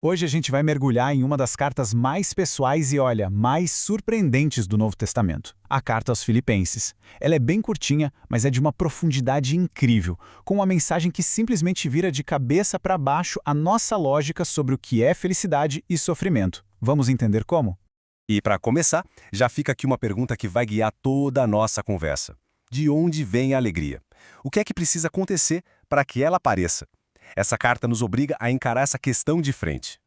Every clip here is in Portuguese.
Hoje a gente vai mergulhar em uma das cartas mais pessoais e, olha, mais surpreendentes do Novo Testamento, a Carta aos Filipenses. Ela é bem curtinha, mas é de uma profundidade incrível, com uma mensagem que simplesmente vira de cabeça para baixo a nossa lógica sobre o que é felicidade e sofrimento. Vamos entender como? E para começar, já fica aqui uma pergunta que vai guiar toda a nossa conversa. De onde vem a alegria? O que é que precisa acontecer para que ela apareça? Essa carta nos obriga a encarar essa questão de frente.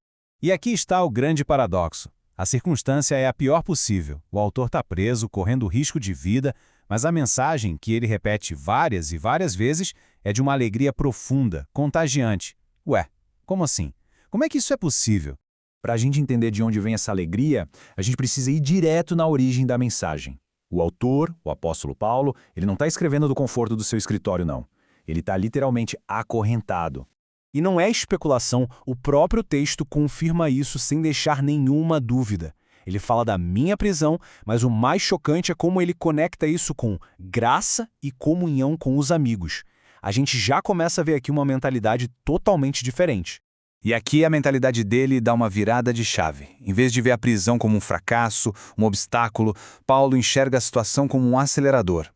E aqui está o grande paradoxo. A circunstância é a pior possível. O autor está preso, correndo risco de vida, mas a mensagem, que ele repete várias e várias vezes, é de uma alegria profunda, contagiante. Ué, como assim? Como é que isso é possível? Para a gente entender de onde vem essa alegria, a gente precisa ir direto na origem da mensagem. O autor, o apóstolo Paulo, ele não está escrevendo do conforto do seu escritório, não. Ele está literalmente acorrentado. E não é especulação, o próprio texto confirma isso sem deixar nenhuma dúvida. Ele fala da minha prisão, mas o mais chocante é como ele conecta isso com graça e comunhão com os amigos. A gente já começa a ver aqui uma mentalidade totalmente diferente. E aqui a mentalidade dele dá uma virada de chave. Em vez de ver a prisão como um fracasso, um obstáculo, Paulo enxerga a situação como um acelerador.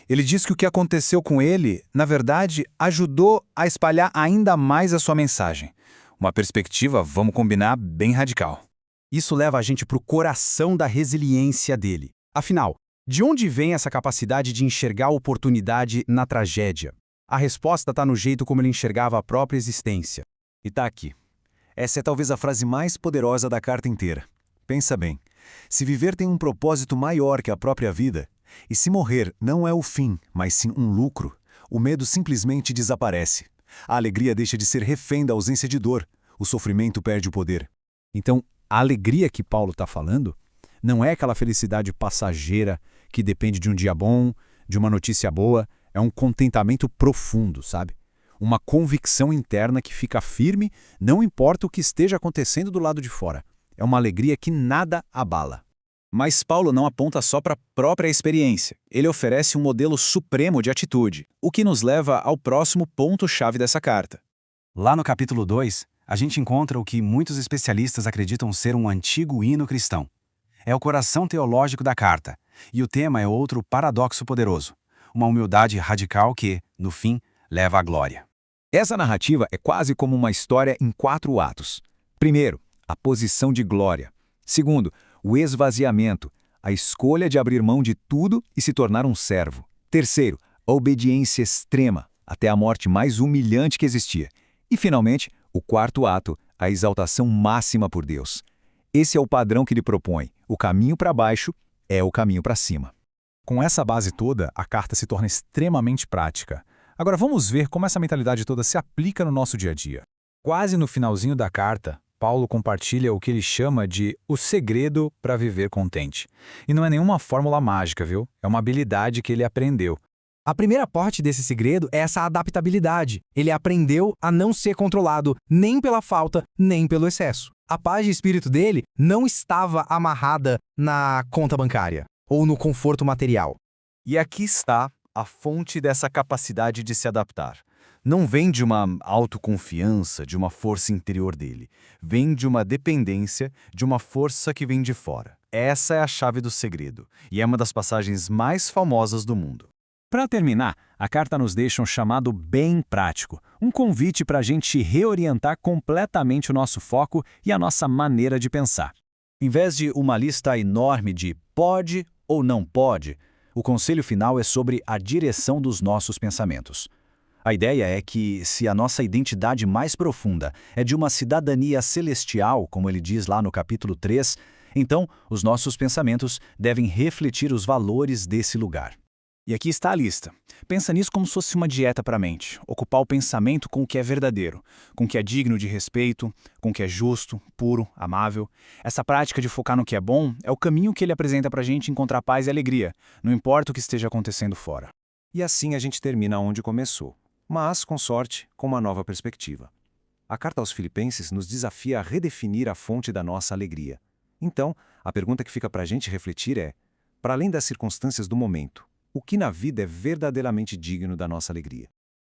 Ele diz que o que aconteceu com ele, na verdade, ajudou a espalhar ainda mais a sua mensagem. Uma perspectiva, vamos combinar, bem radical. Isso leva a gente para o coração da resiliência dele. Afinal, de onde vem essa capacidade de enxergar a oportunidade na tragédia? A resposta está no jeito como ele enxergava a própria existência. E tá aqui. Essa é talvez a frase mais poderosa da carta inteira. Pensa bem, se viver tem um propósito maior que a própria vida, e se morrer não é o fim, mas sim um lucro, o medo simplesmente desaparece. A alegria deixa de ser refém da ausência de dor, o sofrimento perde o poder. Então, a alegria que Paulo está falando não é aquela felicidade passageira que depende de um dia bom, de uma notícia boa, é um contentamento profundo, sabe? Uma convicção interna que fica firme, não importa o que esteja acontecendo do lado de fora. É uma alegria que nada abala. Mas Paulo não aponta só para a própria experiência. Ele oferece um modelo supremo de atitude, o que nos leva ao próximo ponto-chave dessa carta. Lá no capítulo 2, a gente encontra o que muitos especialistas acreditam ser um antigo hino cristão. É o coração teológico da carta, e o tema é outro paradoxo poderoso, uma humildade radical que, no fim, leva à glória. Essa narrativa é quase como uma história em 4 atos. Primeiro, a posição de glória. Segundo, o esvaziamento, a escolha de abrir mão de tudo e se tornar um servo. Terceiro, a obediência extrema, até a morte mais humilhante que existia. E, finalmente, o 4º ato, a exaltação máxima por Deus. Esse é o padrão que ele propõe. O caminho para baixo é o caminho para cima. Com essa base toda, a carta se torna extremamente prática. Agora vamos ver como essa mentalidade toda se aplica no nosso dia a dia. Quase no finalzinho da carta, Paulo compartilha o que ele chama de o segredo para viver contente. E não é nenhuma fórmula mágica, viu? É uma habilidade que ele aprendeu. A primeira parte desse segredo é essa adaptabilidade. Ele aprendeu a não ser controlado nem pela falta, nem pelo excesso. A paz de espírito dele não estava amarrada na conta bancária ou no conforto material. E aqui está a fonte dessa capacidade de se adaptar. Não vem de uma autoconfiança, de uma força interior dele. Vem de uma dependência, de uma força que vem de fora. Essa é a chave do segredo, e é uma das passagens mais famosas do mundo. Para terminar, a carta nos deixa um chamado bem prático, um convite para a gente reorientar completamente o nosso foco e a nossa maneira de pensar. Em vez de uma lista enorme de pode ou não pode, o conselho final é sobre a direção dos nossos pensamentos. A ideia é que, se a nossa identidade mais profunda é de uma cidadania celestial, como ele diz lá no capítulo 3, então os nossos pensamentos devem refletir os valores desse lugar. E aqui está a lista. Pensa nisso como se fosse uma dieta para a mente. Ocupar o pensamento com o que é verdadeiro, com o que é digno de respeito, com o que é justo, puro, amável. Essa prática de focar no que é bom é o caminho que ele apresenta para a gente encontrar paz e alegria, não importa o que esteja acontecendo fora. E assim a gente termina onde começou, mas, com sorte, com uma nova perspectiva. A carta aos Filipenses nos desafia a redefinir a fonte da nossa alegria. Então, a pergunta que fica para a gente refletir é, para além das circunstâncias do momento, o que na vida é verdadeiramente digno da nossa alegria?